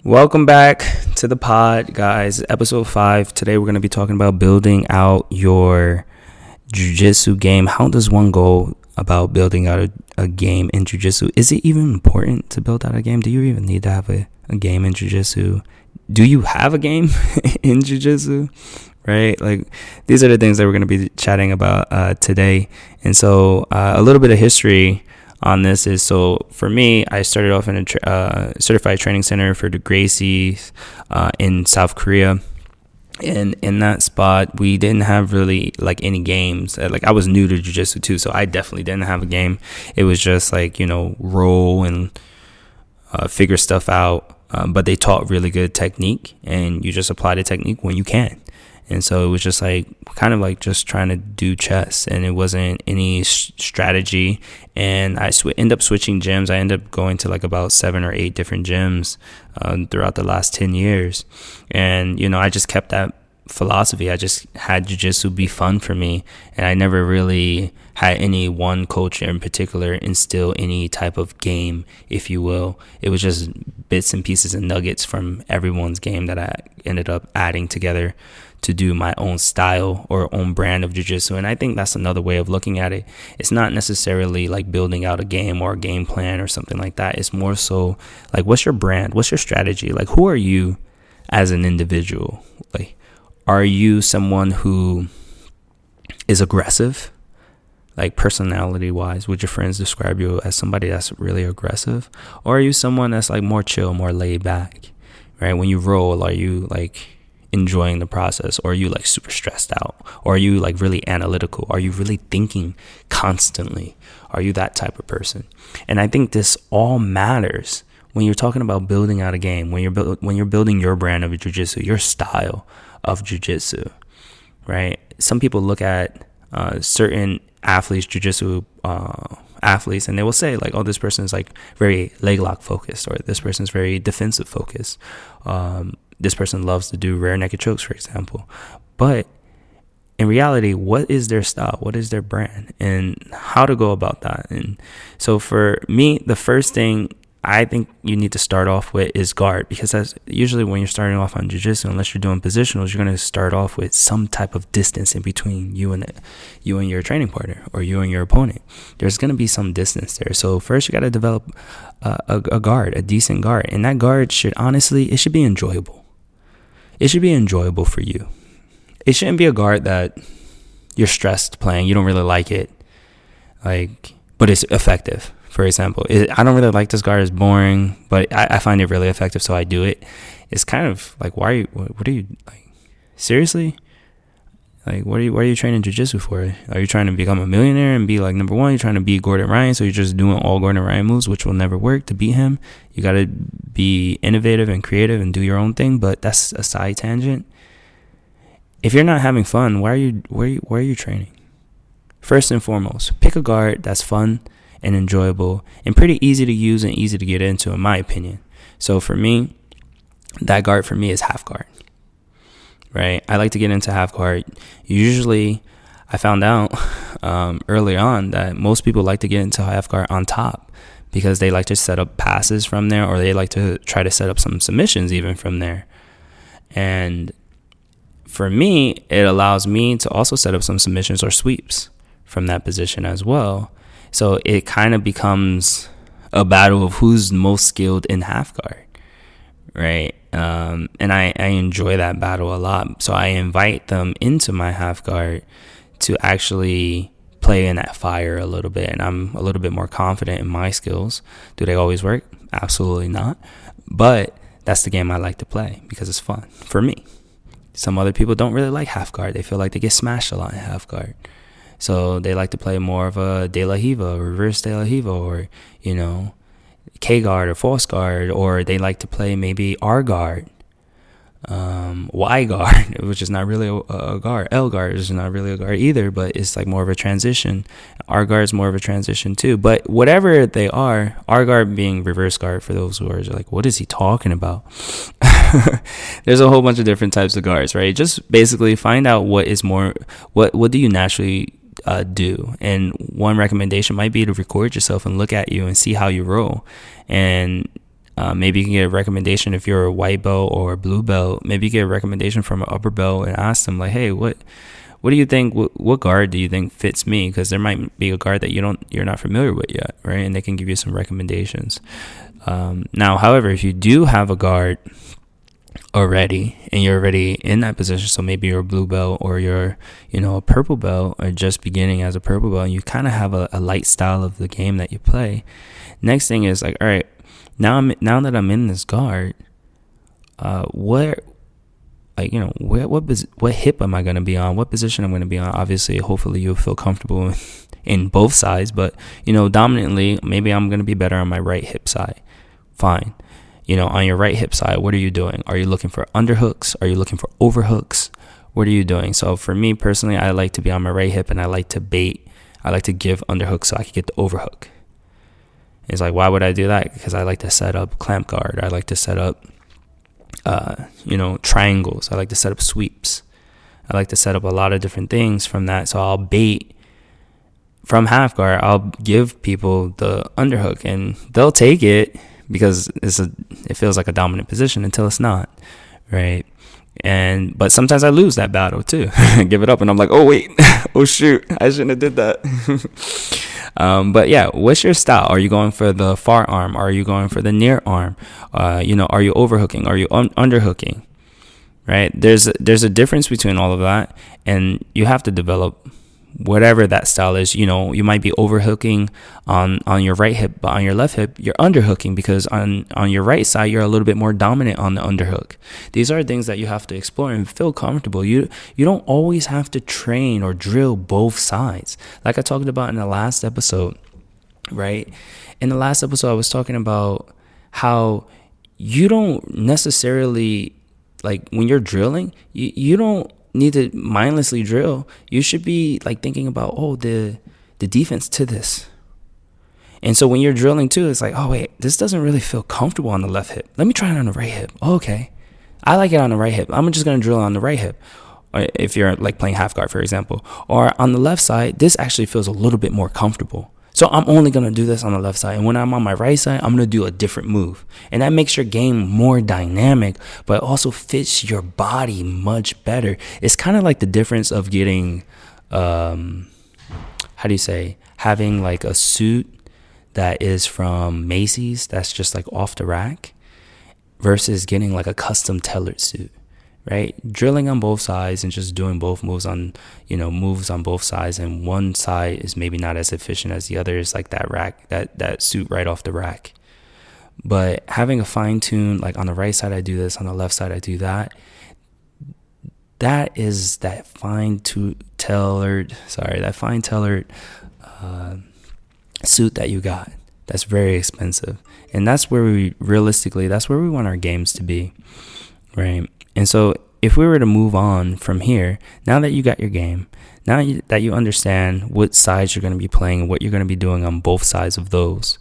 Welcome back to the pod, guys. Episode 5. Today we're going to be talking about building out your Jiu-Jitsu game. How does one go about building out a game in Jiu-Jitsu? Is it even important to build out a game? Do you even need to have a game in Jiu-Jitsu? Do you have a game in Jiu-Jitsu? Right? Like, these are the things that we're going to be chatting about today. And so a little bit of history on this is, so for me, I started off in a certified training center for the Gracies in South Korea. And in that spot, we didn't have really like any games. Like, I was new to Jiu-Jitsu too, so I definitely didn't have a game. It was just like, roll and figure stuff out. But they taught really good technique, and you just apply the technique when you can. And so it was just like kind of like just trying to do chess, and it wasn't any strategy. And I end up switching gyms. I ended up going to like about 7 or 8 different gyms throughout the last 10 years. And, I just kept that philosophy. I just had Jiu-Jitsu be fun for me. And I never really had any one coach in particular instill any type of game, if you will. It was just bits and pieces and nuggets from everyone's game that I ended up adding together to do my own style or own brand of Jiu-Jitsu. And I think that's another way of looking at it. It's not necessarily like building out a game or a game plan or something like that. It's more so like, what's your brand? What's your strategy? Like, who are you as an individual? Like, are you someone who is aggressive? Like, personality wise, would your friends describe you as somebody that's really aggressive? Or are you someone that's like more chill, more laid back, right? When you roll, are you like enjoying the process, or are you like super stressed out, or are you like really analytical? Are you really thinking constantly? Are you that type of person? And I think this all matters when you're talking about building out a game, when you're building your brand of Jiu-Jitsu, your style of Jiu-Jitsu, right? Some people look at certain athletes, Jiu-Jitsu athletes, and they will say like, oh, this person is like very leg lock focused, or this person is very defensive focused. This person loves to do rear naked chokes, for example. But in reality, what is their style? What is their brand? And how to go about that? And so for me, the first thing I think you need to start off with is guard, because that's usually when you're starting off on Jiu-Jitsu, unless you're doing positionals, you're going to start off with some type of distance in between you and your training partner, or you and your opponent. There's going to be some distance there. So first you got to develop a guard, a decent guard. And that guard should it should be enjoyable. It should be enjoyable for you. It shouldn't be a guard that you're stressed playing. You don't really like it, but it's effective. For example, I don't really like this guard. It's boring, but I find it really effective, so I do it. It's kind of like, what are you like? Seriously? Like, what are you training Jiu-Jitsu for? Are you trying to become a millionaire and be like number one? You're trying to beat Gordon Ryan, so you're just doing all Gordon Ryan moves, which will never work to beat him. You got to be innovative and creative and do your own thing, but that's a side tangent. If you're not having fun, why are you training? First and foremost, pick a guard that's fun and enjoyable and pretty easy to use and easy to get into, in my opinion. So for me, that guard for me is half guard. Right? I like to get into half guard. Usually, I found out early on that most people like to get into half guard on top, because they like to set up passes from there, or they like to try to set up some submissions even from there. And for me, it allows me to also set up some submissions or sweeps from that position as well. So it kind of becomes a battle of who's most skilled in half guard, right? And I enjoy that battle a lot. So I invite them into my half guard to actually play in that fire a little bit. And I'm a little bit more confident in my skills. Do they always work? Absolutely not. But that's the game I like to play because it's fun for me. Some other people don't really like half guard. They feel like they get smashed a lot in half guard. So they like to play more of a De La Hiva, reverse De La Hiva, or, K guard or false guard, or they like to play maybe R guard, Y guard, which is not really a guard. L guard is not really a guard either, but it's like more of a transition. R guard is more of a transition too. But whatever they are, R guard being reverse guard, for those who are like, what is he talking about? There's a whole bunch of different types of guards, right? Just basically find out what do you naturally do. And one recommendation might be to record yourself and look at you and see how you roll. And Maybe you can get a recommendation if you're a white belt or a blue belt. Maybe you get a recommendation from an upper belt and ask them like, hey, what do you think? What guard do you think fits me? Because there might be a guard that you're not familiar with yet, right? And they can give you some recommendations. Now, however, if you do have a guard already and you're already in that position, so maybe you're a blue belt or you're a purple belt or just beginning as a purple belt, and you kind of have a light style of the game that you play. Next thing is like, all right, now that I'm in this guard, what hip am I going to be on? What position I'm going to be on? Obviously, hopefully you'll feel comfortable in both sides, but dominantly, maybe I'm going to be better on my right hip side. Fine. On your right hip side, what are you doing? Are you looking for underhooks? Are you looking for overhooks? What are you doing? So for me personally, I like to be on my right hip and I like to bait. I like to give underhooks so I can get the overhook. It's like, why would I do that? Because I like to set up clamp guard. I like to set up, triangles. I like to set up sweeps. I like to set up a lot of different things from that. So I'll bait from half guard. I'll give people the underhook and they'll take it because it feels like a dominant position until it's not, right? But sometimes I lose that battle too. I give it up and I'm like, oh wait, oh shoot, I shouldn't have did that. But yeah, what's your style? Are you going for the far arm? Are you going for the near arm? Are you overhooking? Are you underhooking? Right? There's a difference between all of that, and you have to develop whatever that style is. You might be overhooking on your right hip, but on your left hip, you're underhooking because on your right side, you're a little bit more dominant on the underhook. These are things that you have to explore and feel comfortable. You don't always have to train or drill both sides. Like I talked about in the last episode, right? In the last episode, I was talking about how you don't necessarily, like when you're drilling, you don't need to mindlessly drill. You should be like thinking about, the defense to this. And so when you're drilling too, it's like, oh wait, this doesn't really feel comfortable on the left hip. Let me try it on the right hip. Okay, I like it on the right hip. I'm just gonna drill on the right hip. Or if you're like playing half guard, for example, or on the left side, this actually feels a little bit more comfortable. So I'm only going to do this on the left side. And when I'm on my right side, I'm going to do a different move. And that makes your game more dynamic, but also fits your body much better. It's kind of like the difference of getting, having like a suit that is from Macy's that's just like off the rack versus getting like a custom tailored suit. Right? Drilling on both sides and just doing both moves on both sides, and one side is maybe not as efficient as the other. Is like that rack, that suit right off the rack. But having a fine tune, like on the right side I do this, on the left side I do that. That is that fine tailored suit that you got. That's very expensive, and that's where we want our games to be, right? And so if we were to move on from here, now that you got your game, that you understand what sides you're going to be playing and what you're going to be doing on both sides of those,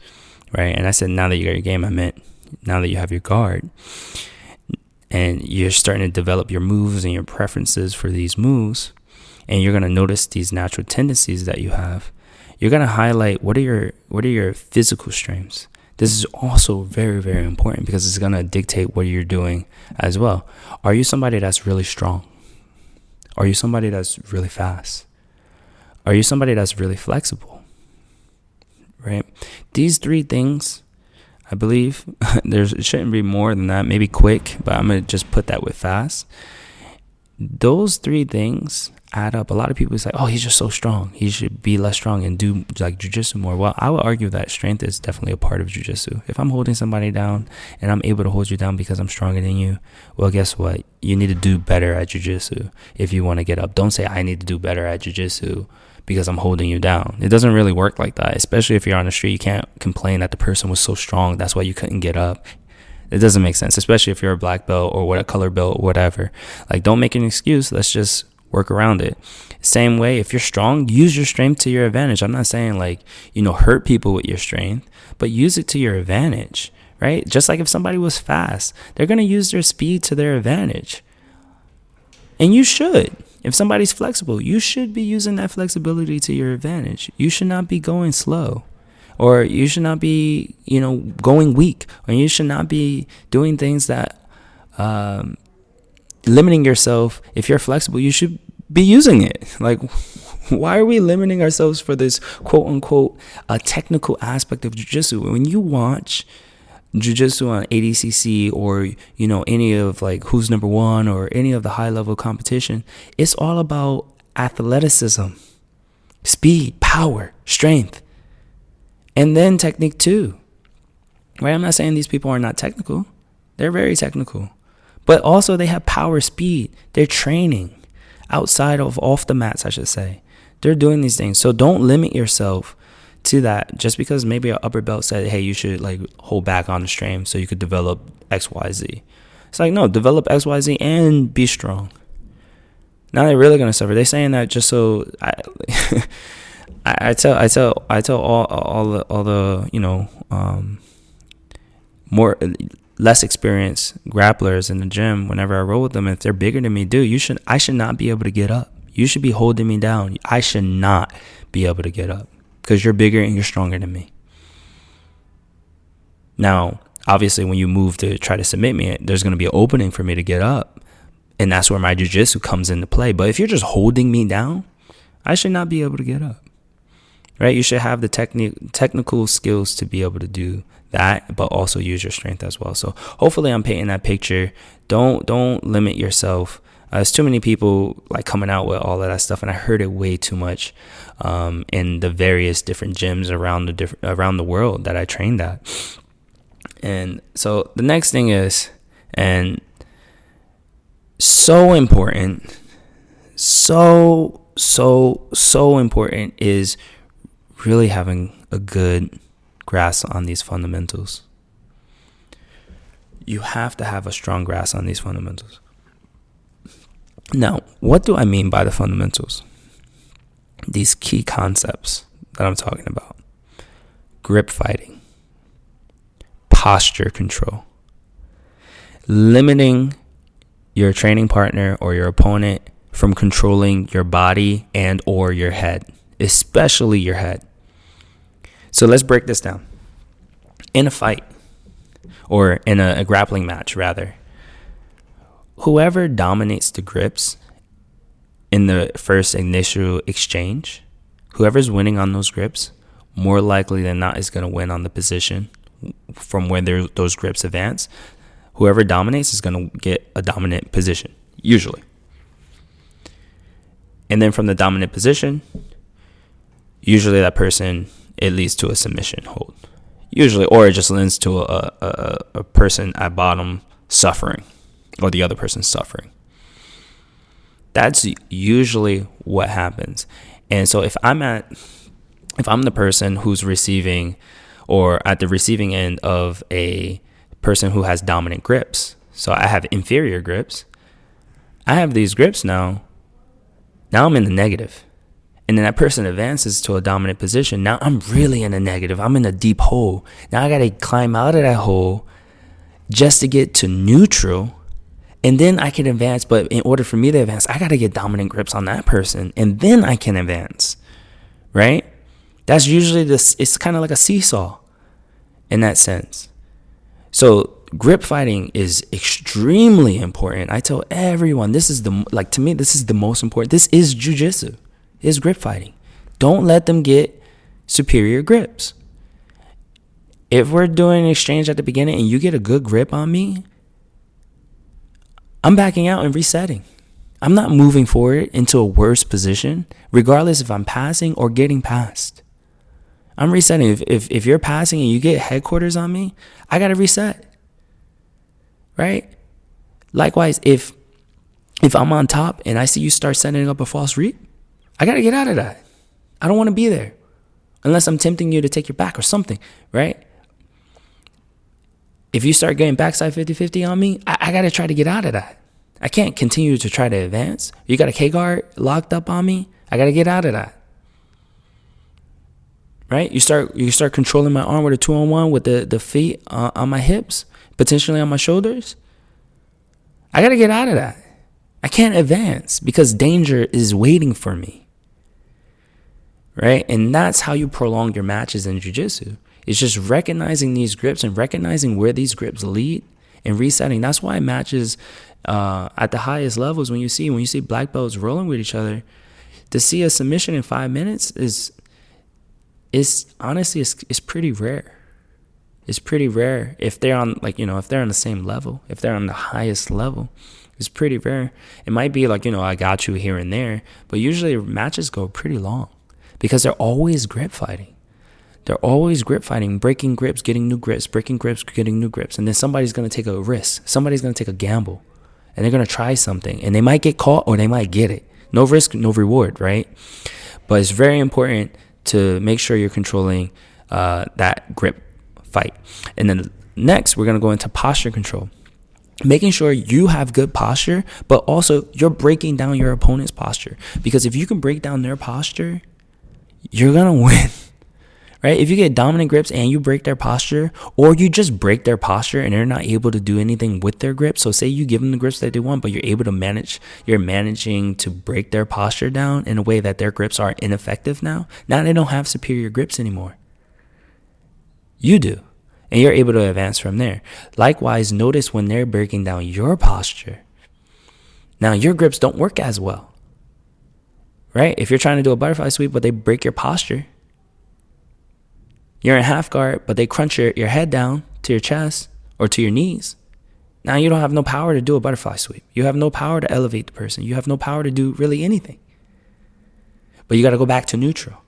right? And I said now that you got your game, I meant now that you have your guard and you're starting to develop your moves and your preferences for these moves, and you're going to notice these natural tendencies that you have. You're going to highlight what are your physical strengths. This is also very, very important because it's going to dictate what you're doing as well. Are you somebody that's really strong? Are you somebody that's really fast? Are you somebody that's really flexible? Right? These three things, I believe, it shouldn't be more than that. Maybe quick, but I'm going to just put that with fast. Those three things add up. A lot of people say, oh, he's just so strong. He should be less strong and do like jiu-jitsu more. Well, I would argue that strength is definitely a part of jiu-jitsu. If I'm holding somebody down and I'm able to hold you down because I'm stronger than you, well, guess what? You need to do better at jiu-jitsu if you want to get up. Don't say I need to do better at jiu-jitsu because I'm holding you down. It doesn't really work like that, especially if you're on the street. You can't complain that the person was so strong, that's why you couldn't get up. It doesn't make sense, especially if you're a black belt or what a color belt or whatever. Like, don't make an excuse. Let's just work around it. Same way, if you're strong, use your strength to your advantage. I'm not saying like, hurt people with your strength, but use it to your advantage, right? Just like if somebody was fast, they're going to use their speed to their advantage. And you should. If somebody's flexible, you should be using that flexibility to your advantage. You should not be going slow. or you should not be, going weak, or you should not be doing things that limiting yourself. If you're flexible, you should be using it. Like, why are we limiting ourselves for this quote unquote a technical aspect of jiu-jitsu? When you watch jiu-jitsu on ADCC or any of like Who's Number One or any of the high level competition, it's all about athleticism, speed, power, strength, and then technique too, right? I'm not saying these people are not technical. They're very technical, but also they have power, speed. They're training outside of off the mats, I should say. They're doing these things. So don't limit yourself to that just because maybe an upper belt said, hey, you should like hold back on the stream so you could develop XYZ. It's like, no, develop XYZ and be strong. Now they're really gonna suffer. They're saying that just so I tell all the less experienced grapplers in the gym whenever I roll with them, if they're bigger than me, dude, I should not be able to get up. You should be holding me down. I should not be able to get up because you're bigger and you're stronger than me. Now, obviously, when you move to try to submit me, there's going to be an opening for me to get up. And that's where my jiu-jitsu comes into play. But if you're just holding me down, I should not be able to get up. Right? You should have the technical skills to be able to do that, but also use your strength as well. So hopefully I'm painting that picture. Don't limit yourself. There's too many people like coming out with all of that stuff, and I heard it way too much in the various different gyms around the world that I trained at. And so the next thing is, and so important, so important, is really having a good grasp on these fundamentals. You have to have a strong grasp on these fundamentals. Now, what do I mean by the fundamentals? These key concepts that I'm talking about: grip fighting, posture control, limiting your training partner or your opponent from controlling your body and or your head, especially your head. So let's break this down. In a fight, or in a grappling match rather, whoever dominates the grips in the first initial exchange, whoever's winning on those grips, more likely than not is going to win on the position from where those grips advance. Whoever dominates is going to get a dominant position, usually. And then from the dominant position, usually that person, it leads to a submission hold. Usually, or it just leads to a person at bottom suffering, or the other person suffering. That's usually what happens. And so if I'm the person who's receiving, or at the receiving end of a person who has dominant grips, so I have inferior grips, I have these grips now I'm in the negative. And then that person advances to a dominant position. Now I'm really in a negative. I'm in a deep hole. Now I got to climb out of that hole just to get to neutral. And then I can advance. But in order for me to advance, I got to get dominant grips on that person. And then I can advance. Right? That's usually it's kind of like a seesaw in that sense. So grip fighting is extremely important. I tell everyone, to me, this is the most important. This is jiu-jitsu. Is grip fighting. Don't let them get superior grips. If we're doing an exchange at the beginning and you get a good grip on me, I'm backing out and resetting. I'm not moving forward into a worse position, regardless if I'm passing or getting passed. I'm resetting. If you're passing and you get headquarters on me, I got to reset. Right? Likewise, if I'm on top and I see you start setting up a false reap, I got to get out of that. I don't want to be there unless I'm tempting you to take your back or something, right? If you start getting backside 50-50 on me, I got to try to get out of that. I can't continue to try to advance. You got a K-guard locked up on me. I got to get out of that. Right? You start controlling my arm with a 2-on-1 with the feet on my hips, potentially on my shoulders. I got to get out of that. I can't advance because danger is waiting for me. right? And that's how you prolong your matches in jiu-jitsu. It's just recognizing these grips and recognizing where these grips lead and resetting. That's why matches at the highest levels, when you see black belts rolling with each other, to see a submission in 5 minutes is honestly pretty rare. It's pretty rare if they're on, like, if they're on the same level, if they're on the highest level. It's pretty rare. It might be like, I got you here and there, but usually matches go pretty long because they're always grip fighting. They're always grip fighting, breaking grips, getting new grips, breaking grips, getting new grips. And then somebody's going to take a risk. Somebody's going to take a gamble, and they're going to try something, and they might get caught or they might get it. No risk, no reward, right? But it's very important to make sure you're controlling that grip fight. And then next, we're going to go into posture control. Making sure you have good posture, but also you're breaking down your opponent's posture. Because if you can break down their posture, you're going to win. Right? If you get dominant grips and you break their posture, or you just break their posture and they're not able to do anything with their grips. So say you give them the grips that they want, but you're managing to break their posture down in a way that their grips are ineffective now. Now they don't have superior grips anymore. You do. And you're able to advance from there. Likewise, notice when they're breaking down your posture. Now your grips don't work as well. Right? If you're trying to do a butterfly sweep, but they break your posture, you're in half guard, but they crunch your head down to your chest or to your knees. Now you don't have no power to do a butterfly sweep. You have no power to elevate the person. You have no power to do really anything. But you got to go back to neutral,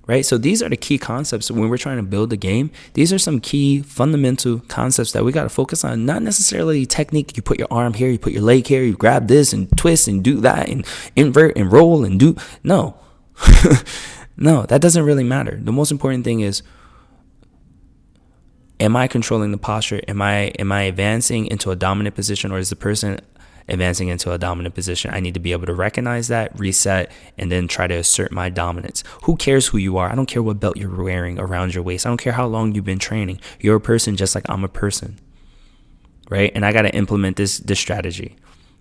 right? So these are the key concepts when we're trying to build a game. These are some key fundamental concepts that we got to focus on. Not necessarily technique. You put your arm here, you put your leg here, you grab this and twist and do that and invert and roll and do. No. No, that doesn't really matter. The most important thing is, am I controlling the posture? Am I advancing into a dominant position, or is the person advancing into a dominant position? I need to be able to recognize that, reset, and then try to assert my dominance. Who cares who you are? I don't care what belt you're wearing around your waist. I don't care how long you've been training. You're a person just like I'm a person, right? And I got to implement this strategy.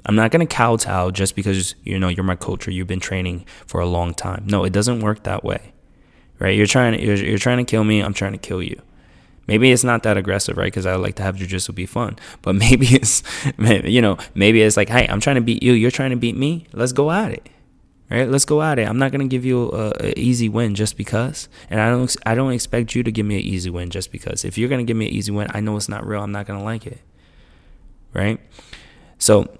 I'm not going to kowtow just because, you're my coach or you've been training for a long time. No, it doesn't work that way, right? You're trying to kill me. I'm trying to kill you. Maybe it's not that aggressive, right? Because I like to have jiu-jitsu be fun. But maybe it's like, hey, I'm trying to beat you. You're trying to beat me. Let's go at it, right? Let's go at it. I'm not going to give you an easy win just because. And I don't expect you to give me an easy win just because. If you're going to give me an easy win, I know it's not real. I'm not going to like it, right? So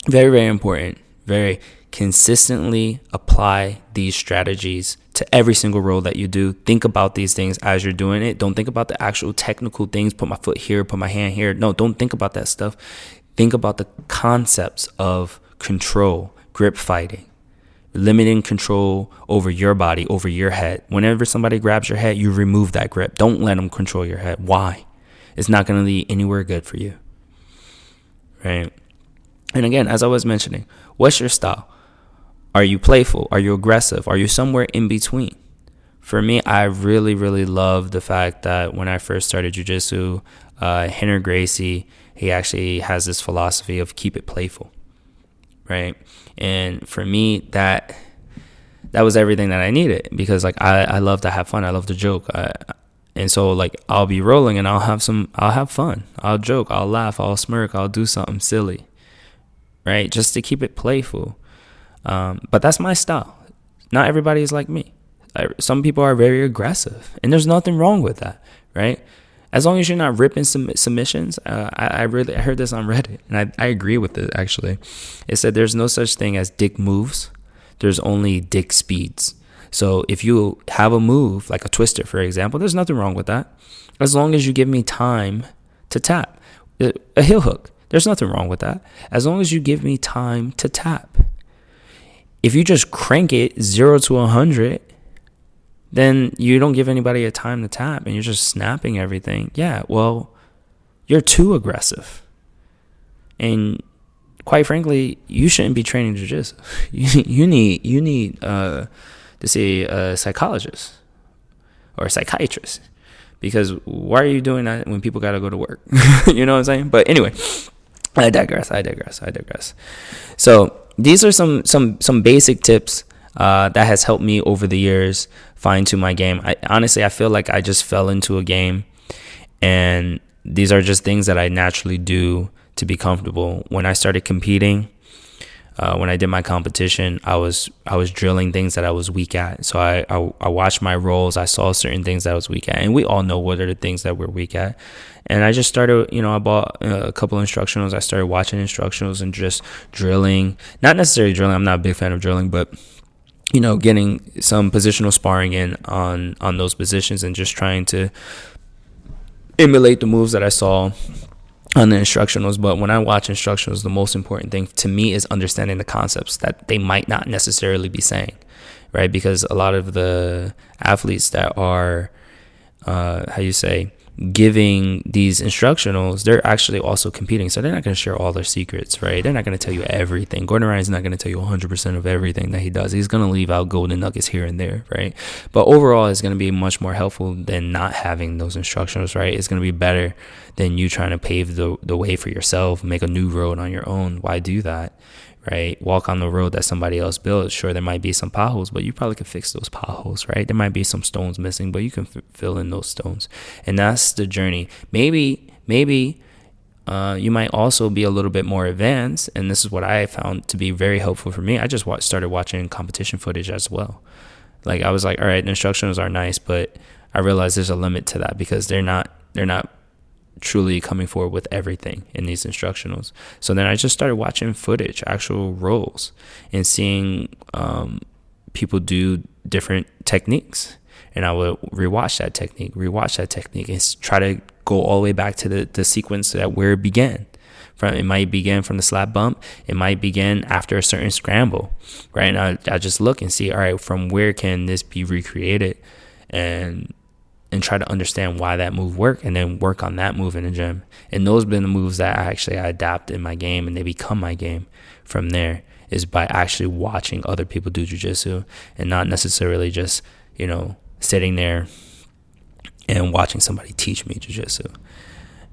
very, very important. Very consistently apply these strategies to every single role that you do. Think about these things as you're doing it. Don't think about the actual technical things. Put my foot here, put my hand here. No, don't think about that stuff. Think about the concepts of control, grip fighting, limiting control over your body, over your head. Whenever somebody grabs your head, you remove that grip. Don't let them control your head. Why? It's not going to lead anywhere good for you, right? And again, as I was mentioning, what's your style? Are you playful? Are you aggressive? Are you somewhere in between? For me, I really, really love the fact that when I first started jiu-jitsu, Henry Gracie, he actually has this philosophy of keep it playful, right? And for me, that was everything that I needed, because like I love to have fun. I love to joke. And so like I'll be rolling and I'll have fun. I'll joke, I'll laugh, I'll smirk, I'll do something silly, right? Just to keep it playful. But that's my style. Not everybody is like me. Some people are very aggressive, and there's nothing wrong with that, right? As long as you're not ripping submissions. I heard this on Reddit, and I agree with it, actually. It said there's no such thing as dick moves. There's only dick speeds. So if you have a move, like a twister, for example, there's nothing wrong with that. As long as you give me time to tap. A heel hook, there's nothing wrong with that. As long as you give me time to tap. If you just crank it 0 to 100, then you don't give anybody a time to tap and you're just snapping everything. Yeah, well, you're too aggressive. And quite frankly, you shouldn't be training jiu-jitsu. You need to see a psychologist or a psychiatrist, because why are you doing that when people got to go to work? You know what I'm saying? But anyway, I digress. So these are some basic tips That has helped me over the years fine tune my game. I feel like I just fell into a game, and these are just things that I naturally do to be comfortable. When I started competing, when I did my competition, I was drilling things that I was weak at. So I watched my roles. I saw certain things that I was weak at, and we all know what are the things that we're weak at. And I just started, I bought a couple instructionals. I started watching instructionals and just drilling. Not necessarily drilling. I'm not a big fan of drilling, but getting some positional sparring in on those positions and just trying to emulate the moves that I saw on the instructionals. But when I watch instructionals, the most important thing to me is understanding the concepts that they might not necessarily be saying, right? Because a lot of the athletes that are, giving these instructionals, they're actually also competing. So they're not going to share all their secrets, right? They're not going to tell you everything. Gordon Ryan's not going to tell you 100% of everything that he does. He's going to leave out golden nuggets here and there, right? But overall, it's going to be much more helpful than not having those instructionals, right? It's going to be better than you trying to pave the way for yourself, make a new road on your own. Why do that? Right? Walk on the road that somebody else built. Sure, there might be some potholes, but you probably can fix those potholes, right? There might be some stones missing, but you can fill in those stones. And that's the journey. Maybe you might also be a little bit more advanced, and this is what I found to be very helpful for me. I just started watching competition footage as well. Like, I was like, all right, the instructions are nice, but I realized there's a limit to that because they're not truly coming forward with everything in these instructionals. So then I just started watching footage, actual roles, and seeing people do different techniques. And I would rewatch that technique, and try to go all the way back to the sequence that where it began. It might begin from the slap bump. It might begin after a certain scramble, right? And I just look and see, all right, from where can this be recreated, and try to understand why that move worked, and then work on that move in the gym. And those have been the moves that I adapt in my game, and they become my game from there, is by actually watching other people do jiu-jitsu and not necessarily just, sitting there and watching somebody teach me jiu-jitsu.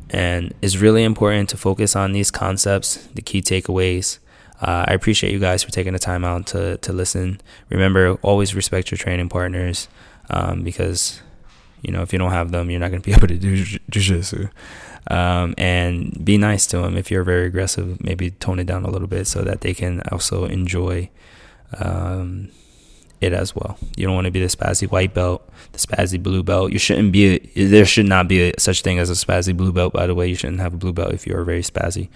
And it's really important to focus on these concepts, the key takeaways. I appreciate you guys for taking the time out to listen. Remember, always respect your training partners, because if you don't have them, you're not going to be able to do jiu-jitsu. And be nice to them. If you're very aggressive, maybe tone it down a little bit so that they can also enjoy it as well. You don't want to be the spazzy white belt, the spazzy blue belt. There should not be such thing as a spazzy blue belt, by the way. You shouldn't have a blue belt if you're very spazzy.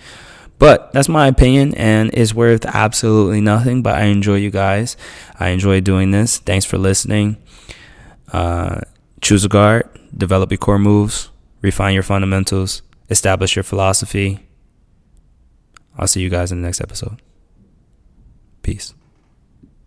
But that's my opinion, and it's worth absolutely nothing. But I enjoy you guys. I enjoy doing this. Thanks for listening. Choose a guard, develop your core moves, refine your fundamentals, establish your philosophy. I'll see you guys in the next episode.